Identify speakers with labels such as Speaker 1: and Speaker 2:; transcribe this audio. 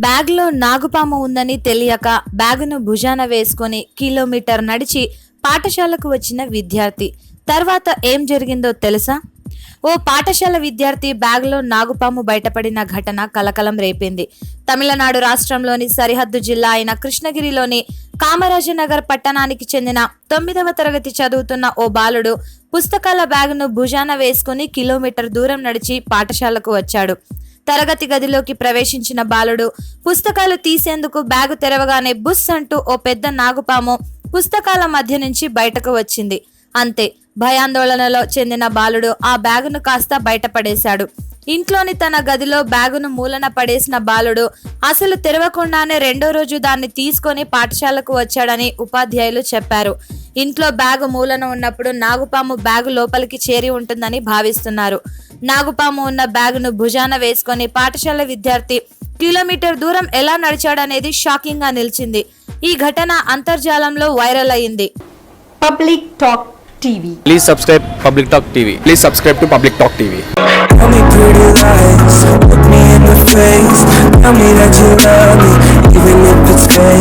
Speaker 1: బ్యాగ్లో నాగుపాము ఉందని తెలియక బ్యాగును భుజాన వేసుకొని కిలోమీటర్ నడిచి పాఠశాలకు వచ్చిన విద్యార్థి. తర్వాత ఏం జరిగిందో తెలుసా? ఓ పాఠశాల విద్యార్థి బ్యాగ్లో నాగుపాము బయటపడిన ఘటన కలకలం రేపింది. తమిళనాడు రాష్ట్రంలోని సరిహద్దు జిల్లా అయిన కృష్ణగిరిలోని కామరాజనగర్ పట్టణానికి చెందిన 9వ తరగతి చదువుతున్న ఓ బాలుడు పుస్తకాల బ్యాగును భుజాన వేసుకుని కిలోమీటర్ దూరం నడిచి పాఠశాలకు వచ్చాడు. తరగతి గదిలోకి ప్రవేశించిన బాలుడు పుస్తకాలు తీసేందుకు బ్యాగు తెరవగానే బుస్ అంటూ ఓ పెద్ద నాగుపాము పుస్తకాల మధ్య నుంచి బయటకు వచ్చింది. అంతే, భయాందోళనలో చెందిన బాలుడు ఆ బ్యాగును కాస్త బయటపడేశాడు. ఇంట్లోని తన గదిలో బ్యాగును మూలన పడేసిన బాలుడు అసలు తెరవకుండానే రెండో రోజు దాన్ని తీసుకొని పాఠశాలకు వచ్చాడని ఉపాధ్యాయులు చెప్పారు. ఇంట్లో బ్యాగు మూలన ఉన్నప్పుడు నాగుపాము బ్యాగు లోపలికి చేరి ఉంటుందని భావిస్తున్నారు. నాగుపాము ఉన్న బ్యాగును భుజాన వేసుకొని పాఠశాల విద్యార్థి కిలోమీటర్ దూరం ఎలా నడిచాడనేది షాకింగ్ గా నిలిచింది. ఈ ఘటన అంతర్జాలంలో వైరల్ అయింది.
Speaker 2: Public talk TV.
Speaker 3: Please subscribe Public Talk TV. Please subscribe to Public Talk TV.
Speaker 4: Tell me pretty lies, look me in the face. Tell me that you love